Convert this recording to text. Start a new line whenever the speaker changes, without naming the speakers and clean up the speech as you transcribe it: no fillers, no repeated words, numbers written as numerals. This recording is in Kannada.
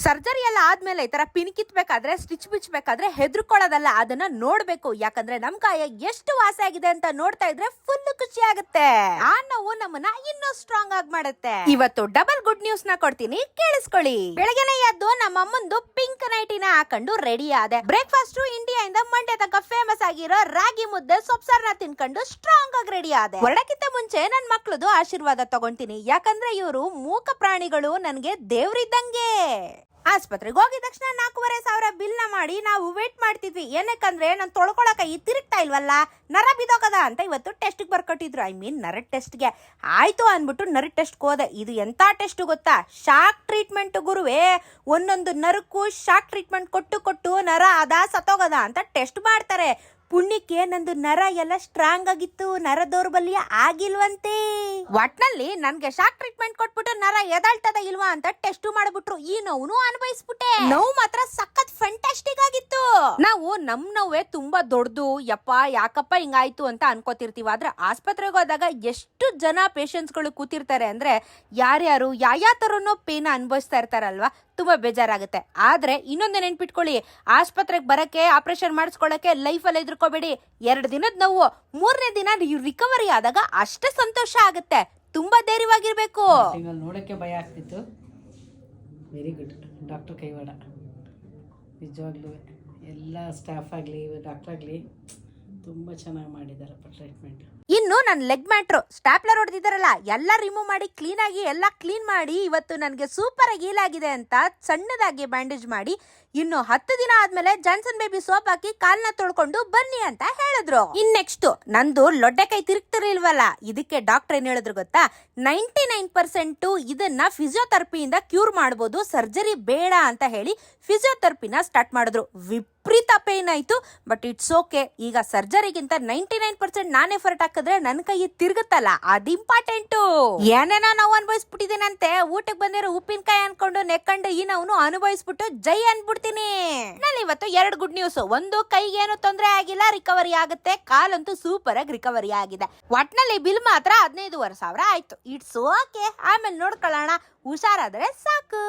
ಸರ್ಜರಿ ಎಲ್ಲ ಆದ್ಮೇಲೆ ಈ ತರ ಪಿನ್ ಕಿತ್ಬೇಕಾದ್ರೆ ಸ್ಟಿಚ್ ಬಿಚ್ಚಬೇಕಾದ್ರೆ ಹೆದರ್ಕೊಳ್ಳೋದಲ್ಲ, ಅದನ್ನ ನೋಡ್ಬೇಕು. ಯಾಕಂದ್ರೆ ನಮ್ ಕಾಯ ಎಷ್ಟು ವಾಸಿ ಆಗಿದೆ ಅಂತ ನೋಡ್ತಾ ಇದ್ರೆ ಫುಲ್ ಖುಷಿ ಆಗುತ್ತೆ. ಆ ನೋವು ನಮ್ಮನ್ನ ಇನ್ನೂ ಸ್ಟ್ರಾಂಗ್ ಆಗಿ ಮಾಡುತ್ತೆ. ಇವತ್ತು ಡಬಲ್ ಗುಡ್ ನ್ಯೂಸ್ ನ ಕೊಡ್ತೀನಿ, ಕೇಳಿಸ್ಕೊಳ್ಳಿ. ಬೆಳಗ್ಗೆನೆ ಎದ್ದು ನಮ್ಮ ಅಮ್ಮಂದು ಪಿಂಕ್ ನೈಟಿನ ಹಾಕೊಂಡು ರೆಡಿ ಆದೆ. ಬ್ರೇಕ್ಫಾಸ್ಟ್ ಇಂಡಿಯಾ ಇಂದ ಮಂಡ್ಯ ತನಕ ಫೇಮಸ್ ಆಗಿರೋ ರಾಗಿ ಮುದ್ದೆ ಸೊಪ್ಸಾರ್ನ ತಿನ್ಕೊಂಡು ಸ್ಟ್ರಾಂಗ್ ಆಗಿ ರೆಡಿ ಆದೆ. ಹೊರಡಕ್ಕಿಂತ ಮುಂಚೆ ನನ್ ಮಕ್ಳದು ಆಶೀರ್ವಾದ ತಗೊಂತೀನಿ. ಯಾಕಂದ್ರೆ ಇವರು ಮೂಕ ಪ್ರಾಣಿಗಳು, ನನ್ಗೆ ದೇವ್ರಿದ್ದಂಗೆ. ಆಸ್ಪತ್ರೆಗೆ ಹೋಗಿದ ತಕ್ಷಣ 4,500 ಬಿಲ್ ನ ಮಾಡಿ ನಾವು ವೇಟ್ ಮಾಡ್ತಿದ್ವಿ. ಏನಕ್ಕಂದ್ರೆ ನಾನು ತೊಳ್ಕೊಳಕ ತಿರುಗ್ತಾ ಇಲ್ವಲ್ಲ, ನರ ಬಿದೋಗದ ಅಂತ ಇವತ್ತು ಟೆಸ್ಟ್ ಬರ್ಕೊಟ್ಟಿದ್ರು. ನರ ಟೆಸ್ಟ್ಗೆ ಆಯ್ತು ಅನ್ಬಿಟ್ಟು ನರ ಟೆಸ್ಟ್ ಹೋದೆ. ಇದು ಎಂತ ಟೆಸ್ಟ್ ಗೊತ್ತಾ? ಶಾಕ್ ಟ್ರೀಟ್ಮೆಂಟ್ ಗುರುವೇ. ಒಂದೊಂದು ನರಕ್ಕೂ ಶಾಕ್ ಟ್ರೀಟ್ಮೆಂಟ್ ಕೊಟ್ಟು ನರ ಅದ ಸತ್ತೋಗದ ಅಂತ ಟೆಸ್ಟ್ ಮಾಡ್ತಾರೆ. ಪುಣ್ಯಕ್ಕೆ ನಂದು ನರ ಎಲ್ಲ ಸ್ಟ್ರಾಂಗ್ ಆಗಿತ್ತು, ನರ ದೌರ್ಬಲ್ಯ ಆಗಿಲ್ವಂತೆ. ಒಟ್ನಲ್ಲಿ ನನ್ಗೆ ಶಾಕ್ ಟ್ರೀಟ್ಮೆಂಟ್ ಕೊಟ್ಬಿಟ್ಟು ನರ ಎದಾಳ್ತದ ಇಲ್ವಾ ಅಂತ ಟೆಸ್ಟ್ ಮಾಡ್ಬಿಟ್ರು. ಈ ನೋವು ಅನುಭವಿಸ್ಬಿಟ್ಟೆ. ನೋವು ಮಾತ್ರ ಸಖತ್ ಫ್ಯಾಂಟಾಸ್ಟಿಕ್ ಆಗಿತ್ತು. ನಾವು ನಮ್ ನೋವೇ ತುಂಬಾ ದೊಡ್ಡದು, ಯಪ್ಪ ಯಾಕಪ್ಪ ಹಿಂಗಾಯ್ತು ಅಂತ ಅನ್ಕೋತಿರ್ತೀವಿ. ಆದ್ರೆ ಆಸ್ಪತ್ರೆಗೆ ಹೋದಾಗ ಎಷ್ಟು ಜನ ಪೇಷಂಟ್ಸ್ ಗಳು ಕೂತಿರ್ತಾರೆ ಅಂದ್ರೆ ಯಾರ್ಯಾರು ಯಾವ ತರನೋ ಪೇನ ಅನುಭವಿಸ್ತಾ ಇರ್ತಾರಲ್ವಾ, ತುಂಬಾ ಬೇಜಾರಾಗುತ್ತೆ. ಆದ್ರೆ ಇನ್ನೊಂದು ನೆನ್ಪಿಟ್ಕೊಳ್ಳಿ, ಆಸ್ಪತ್ರೆಗೆ ಬರಕ್ಕೆ ಆಪರೇಷನ್ ಮಾಡಿಸ್ಕೊಳ್ಳಕ್ಕೆ ಲೈಫಲ್ಲಿ ಎದುರ್ಕೋಬೇಡಿ. 2 ದಿನದ ನೋವು, 3ನೇ ದಿನ ರಿಕವರಿ ಆದಾಗ ಅಷ್ಟೇ ಸಂತೋಷ ಆಗುತ್ತೆ. ತುಂಬಾ ಧೈರ್ಯವಾಗಿರ್ಬೇಕು.
ನೋಡಕ್ಕೆ ಭಯ ಆಗ್ತಿತ್ತು. ವೆರಿ ಗುಡ್ ಡಾಕ್ಟರ್ ಕೈವಾಡ. ನಿಜವಾಗ್ಲೂ ಎಲ್ಲ ಸ್ಟಾಫ್ ಆಗಲಿ ಡಾಕ್ಟರ್ ಆಗಲಿ ತುಂಬ ಚೆನ್ನಾಗಿ ಮಾಡಿದಾರಪ್ಪ ಟ್ರೀಟ್ಮೆಂಟ್.
ಇನ್ನು ನನ್ನ ಲೆಗ್ ಮ್ಯಾಟ್ರು ಸ್ಟಾಪ್ಲರ್ ಹೊಡೆದಿದ್ದಾರಲ್ಲ, ಎಲ್ಲ ರಿಮೂವ್ ಮಾಡಿ ಕ್ಲೀನ್ ಆಗಿ ಎಲ್ಲ ಕ್ಲೀನ್ ಮಾಡಿ ಇವತ್ತು ನನಗೆ ಸೂಪರ್ ಆಗಿ ಹೀಲ್ ಆಗಿದೆ ಅಂತ ಸಣ್ಣದಾಗಿ ಬ್ಯಾಂಡೇಜ್ ಮಾಡಿ, ಇನ್ನು 10 ದಿನ ಆದ್ಮೇಲೆ ಜಾನ್ಸನ್ ಬೇಬಿ ಸೋಪ್ ಹಾಕಿ ಕಾಲ್ನ ತೊಳ್ಕೊಂಡು ಬನ್ನಿ ಅಂತ ಹೇಳಿದ್ರು. ನೆಕ್ಸ್ಟ್ ನಂದು ಲೊಡ್ಡೆ ಕೈ ತಿರುಗ್ತಿರ್ಲಿಲ್ವಲ್ಲ, ಇದಕ್ಕೆ ಡಾಕ್ಟರ್ ಏನ್ ಹೇಳಿದ್ರು ಗೊತ್ತಾ? 99% ಇದನ್ನ ಫಿಸಿಯೋಥೆರಪಿಯಿಂದ ಕ್ಯೂರ್ ಮಾಡಬಹುದು, ಸರ್ಜರಿ ಬೇಡ ಅಂತ ಹೇಳಿ ಫಿಸಿಯೋಥೆರಪಿನ ಸ್ಟಾರ್ಟ್ ಮಾಡಿದ್ರು. ವಿಪರೀತ ಪೇನ್ ಆಯ್ತು, ಬಟ್ ಇಟ್ಸ್ ಓಕೆ. ಈಗ ಸರ್ಜರಿಗಿಂತ 99% ನಾನ್ ಎಫರ್ಟ್ ಹಾಕಿದ್ರೆ ನನ್ನ ಕೈ ತಿರುಗುತ್ತಲ್ಲ, ಅದು ಇಂಪಾರ್ಟೆಂಟು. ಏನೇನೋ ನಾವು ಅನುಭವಿಸ್ಬಿಟ್ಟಿದ್ದೀನಂತೆ. ಊಟಕ್ಕೆ ಬಂದಿರೋ ಉಪ್ಪಿನಕಾಯಿ ಅನ್ಕೊಂಡು ನೆಕ್ಕೊಂಡು ಈ ನೋವು ಅನುಭವಿಸ್ಬಿಟ್ಟು ಜೈ ಅನ್ಬಿಡ್ತೀನಿ. ನಾನು ಇವತ್ತು 2 ಗುಡ್ ನ್ಯೂಸ್. ಒಂದು, ಕೈಗೆ ಏನು ತೊಂದರೆ ಆಗಿಲ್ಲ, ರಿಕವರಿ ಆಗುತ್ತೆ. ಕಾಲಂತೂ ಸೂಪರ್ ಆಗಿ ರಿಕವರಿ ಆಗಿದೆ. ಒಟ್ನಲ್ಲಿ ಬಿಲ್ ಮಾತ್ರ 15,500 ಆಯ್ತು. ಇಟ್ಸ್ ಓಕೆ, ಆಮೇಲೆ ನೋಡ್ಕೊಳ್ಳೋಣ. ಹುಷಾರಾದ್ರೆ ಸಾಕು.